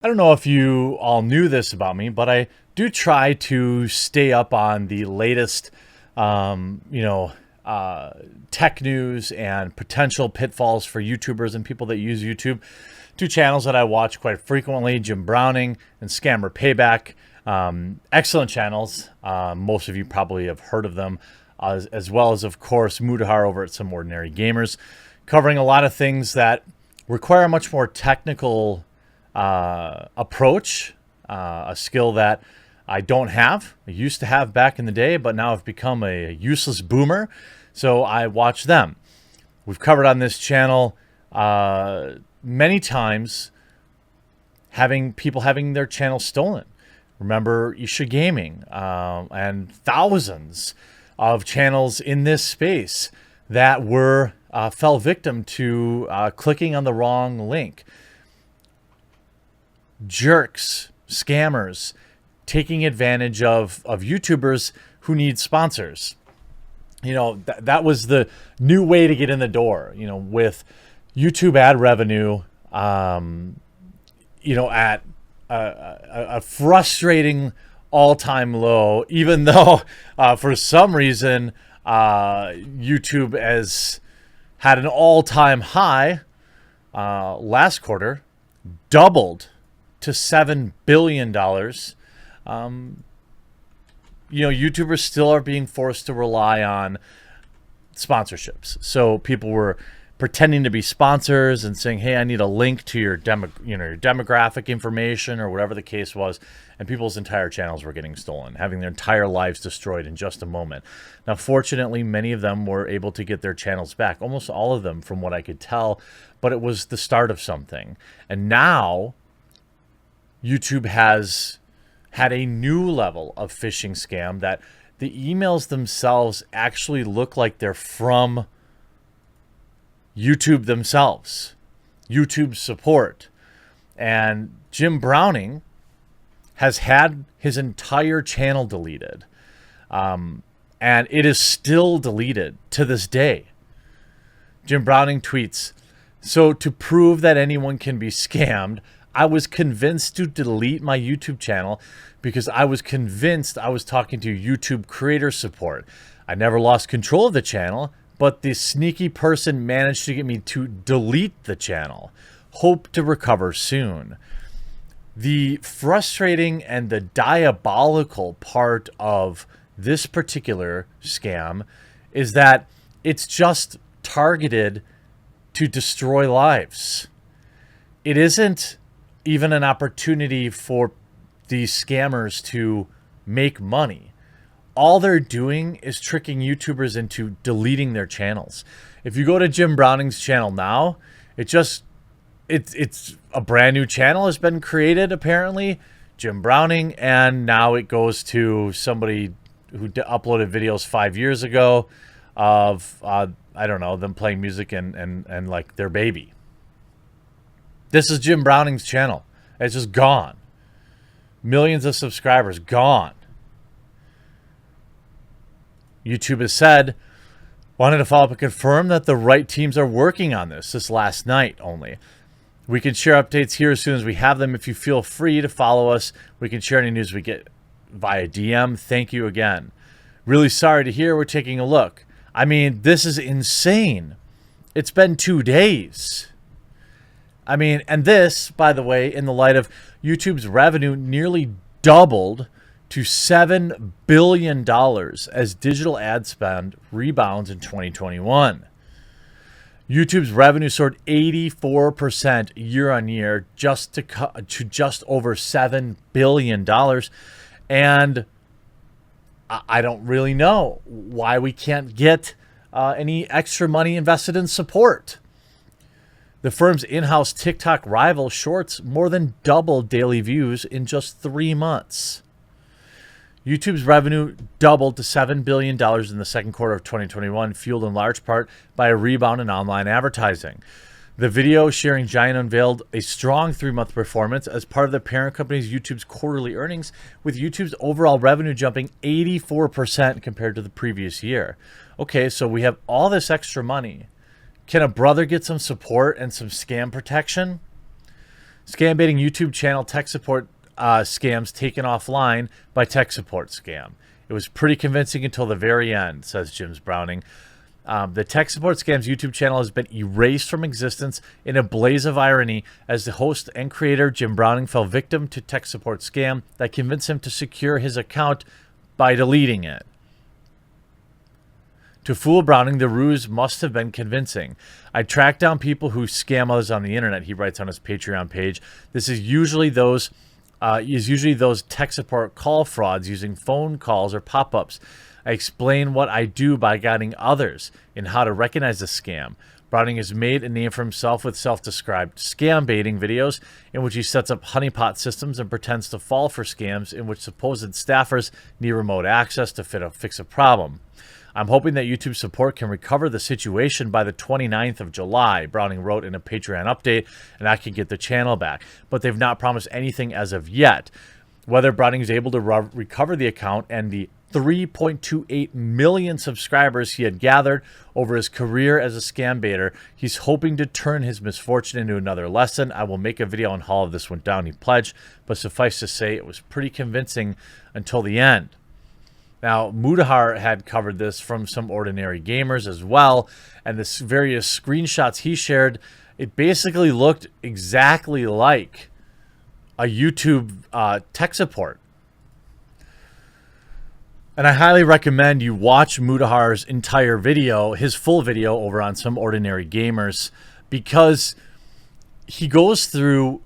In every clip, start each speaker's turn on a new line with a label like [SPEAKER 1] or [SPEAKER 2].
[SPEAKER 1] I don't know if you all knew this about me, but I do try to stay up on the latest, um, you know, uh, tech news and potential pitfalls for YouTubers and people that use YouTube. Two channels that I watch quite frequently: Jim Browning and Scammer Payback. Excellent channels. Most of you probably have heard of them, as well as, of course, Mudahar over at Some Ordinary Gamers, covering a lot of things that require a much more technical approach, a skill that I don't have. I used to have back in the day, but now I've become a useless boomer. So I watch them. We've covered on this channel many times having people having their channel stolen. Remember Isha Gaming, and thousands of channels in this space that were fell victim to clicking on the wrong link. Jerks, scammers, taking advantage of YouTubers who need sponsors. That was the new way to get in the door, with YouTube ad revenue, at a frustrating all-time low, even though for some reason YouTube has had an all-time high last quarter, doubled to $7 billion. YouTubers still are being forced to rely on sponsorships. So people were pretending to be sponsors and saying, "Hey, I need a link to your your demographic information," or whatever the case was, and people's entire channels were getting stolen, having their entire lives destroyed in just a moment. Now, fortunately, many of them were able to get their channels back, almost all of them, from what I could tell, but it was the start of something. And now YouTube has had a new level of phishing scam that the emails themselves actually look like they're from YouTube themselves, YouTube support. And Jim Browning has had his entire channel deleted. And it is still deleted to this day. Jim Browning tweets, "So to prove that anyone can be scammed, I was convinced to delete my YouTube channel because I was convinced I was talking to YouTube creator support. I never lost control of the channel, but the sneaky person managed to get me to delete the channel. Hope to recover soon." The frustrating and the diabolical part of this particular scam is that it's just targeted to destroy lives. It isn't even an opportunity for these scammers to make money. All they're doing is tricking YouTubers into deleting their channels. If you go to Jim Browning's channel now, it's a brand new channel has been created, apparently, Jim Browning, and now it goes to somebody who uploaded videos 5 years ago of I don't know, them playing music and like their baby. This is Jim Browning's channel. It's just gone. Millions of subscribers gone. YouTube has said, wanted to follow up and confirm that the right teams are working on this last night only. We can share updates here as soon as we have them. If you feel free to follow us, we can share any news we get via DM. Thank you again. Really sorry to hear. We're taking a look. I mean, this is insane. It's been 2 days. I mean, and this, by the way, in the light of YouTube's revenue nearly doubled to $7 billion as digital ad spend rebounds in 2021. YouTube's revenue soared 84% year on year just to just over $7 billion. And I don't really know why we can't get any extra money invested in support. The firm's in-house TikTok rival, Shorts, more than doubled daily views in just 3 months. YouTube's revenue doubled to $7 billion in the second quarter of 2021, fueled in large part by a rebound in online advertising. The video sharing giant unveiled a strong 3-month performance as part of the parent company's YouTube's quarterly earnings, with YouTube's overall revenue jumping 84% compared to the previous year. Okay, so we have all this extra money. Can a brother get some support and some scam protection? Scam baiting YouTube channel tech support scams taken offline by tech support scam. It was pretty convincing until the very end, says Jim Browning. The tech support scam's YouTube channel has been erased from existence in a blaze of irony as the host and creator Jim Browning fell victim to tech support scam that convinced him to secure his account by deleting it. To fool Browning, the ruse must have been convincing. I tracked down people who scam others on the internet, he writes on his Patreon page. This is usually those tech support call frauds using phone calls or pop-ups. I explain what I do by guiding others in how to recognize a scam. Browning has made a name for himself with self-described scam baiting videos in which he sets up honeypot systems and pretends to fall for scams in which supposed staffers need remote access to fix a problem. I'm hoping that YouTube support can recover the situation by the 29th of July, Browning wrote in a Patreon update, and I can get the channel back. But they've not promised anything as of yet. Whether Browning is able to recover the account and the 3.28 million subscribers he had gathered over his career as a scam baiter, he's hoping to turn his misfortune into another lesson. I will make a video on how all of this went down, he pledged, but suffice to say it was pretty convincing until the end. Now, Mudahar had covered this from some ordinary gamers as well, and the various screenshots he shared, it basically looked exactly like a YouTube tech support. And I highly recommend you watch Mudahar's entire video, his full video over on Some Ordinary Gamers, because he goes through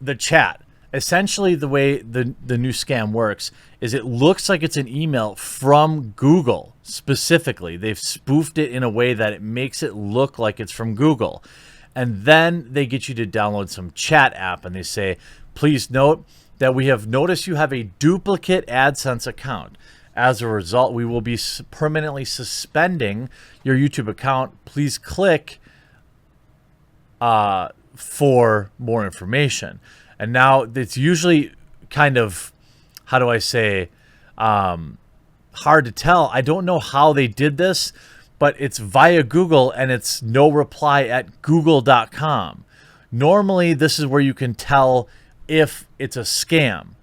[SPEAKER 1] the chat. Essentially, the way the new scam works is it looks like it's an email from Google specifically. They've spoofed it in a way that it makes it look like it's from Google. And then they get you to download some chat app and they say, please note that we have noticed you have a duplicate AdSense account. As a result, we will be permanently suspending your YouTube account. Please click for more information. And now it's usually kind of, how do I say, hard to tell. I don't know how they did this, but it's via Google and it's no reply at google.com. Normally, this is where you can tell if it's a scam.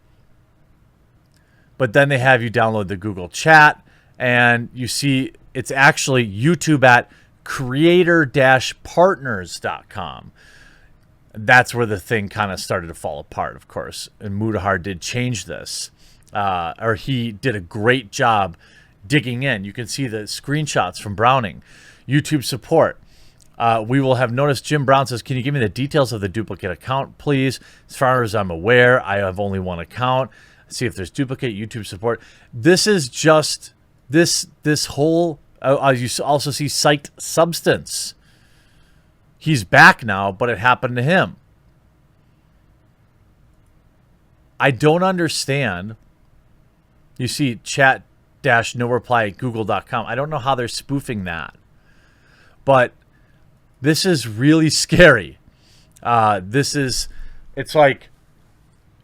[SPEAKER 1] But then they have you download the Google chat and you see it's actually YouTube at creator-partners.com. That's where the thing kind of started to fall apart, of course. And Mudahar did change this. Or he did a great job digging in. You can see the screenshots from Browning. YouTube support. We will have noticed Jim Brown says, can you give me the details of the duplicate account, please? As far as I'm aware, I have only one account. See if there's duplicate YouTube support. This is just this whole, you also see Psyched Substance. He's back now, but it happened to him. I don't understand. You see chat-no reply at google.com. I don't know how they're spoofing that. But this is really scary. It's like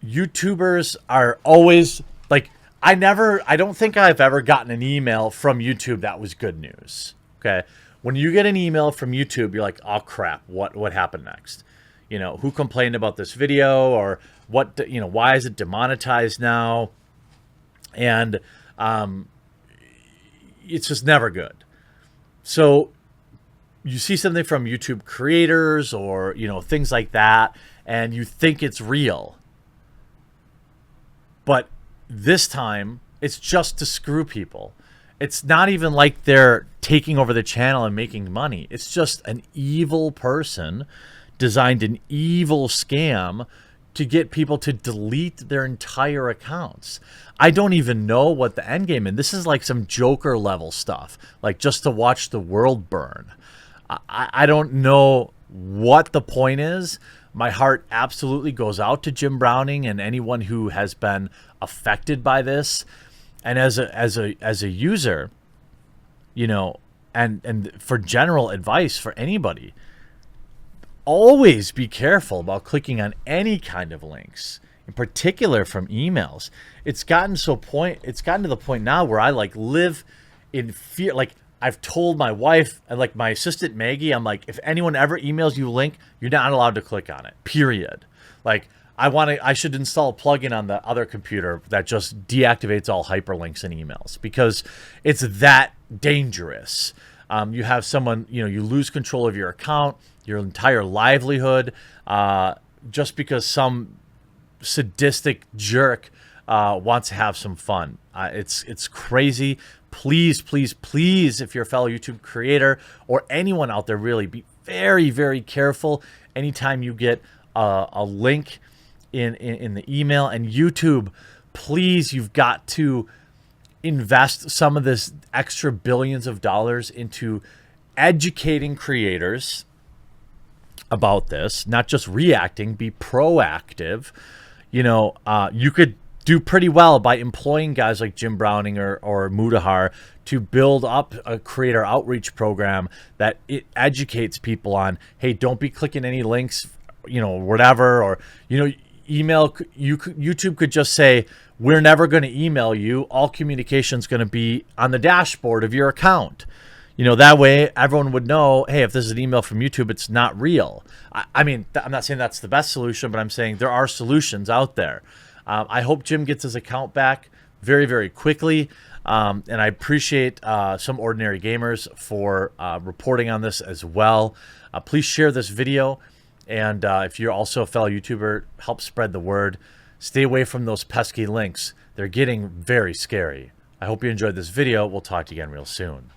[SPEAKER 1] YouTubers are always like, I don't think I've ever gotten an email from YouTube that was good news. Okay. When you get an email from YouTube, you're like, oh crap, what happened next? You know, who complained about this video, or what, you know, why is it demonetized now? And it's just never good. So you see something from YouTube creators or, you know, things like that, and you think it's real. But this time, it's just to screw people. It's not even like they're taking over the channel and making money. It's just an evil person designed an evil scam to get people to delete their entire accounts. I don't even know what the end game is. This is like some Joker level stuff, like just to watch the world burn. I don't know what the point is. My heart absolutely goes out to Jim Browning and anyone who has been affected by this. And as a user, you know, and for general advice for anybody, always be careful about clicking on any kind of links, in particular from emails. It's gotten to the point now where I like live in fear. Like, I've told my wife and like my assistant Maggie, I'm like, if anyone ever emails you a link, you're not allowed to click on it, period. Like, I should install a plugin on the other computer that just deactivates all hyperlinks in emails, because it's that dangerous. You have someone, you lose control of your account, your entire livelihood, just because some sadistic jerk wants to have some fun. It's crazy. Please, please, please, if you're a fellow YouTube creator or anyone out there, really be very, very careful anytime you get a link in the email. And YouTube, please, you've got to invest some of this extra billions of dollars into educating creators about this, not just reacting, be proactive. You could do pretty well by employing guys like Jim Browning or Mudahar to build up a creator outreach program that it educates people on, hey, don't be clicking any links, whatever, or, email. YouTube could just say, we're never going to email you. All communication is going to be on the dashboard of your account. That way everyone would know, hey, if this is an email from YouTube, it's not real. I mean, I'm not saying that's the best solution, but I'm saying there are solutions out there. I hope Jim gets his account back very, very quickly. And I appreciate Some Ordinary Gamers for reporting on this as well. Please share this video. And if you're also a fellow YouTuber, help spread the word. Stay away from those pesky links. They're getting very scary. I hope you enjoyed this video. We'll talk to you again real soon.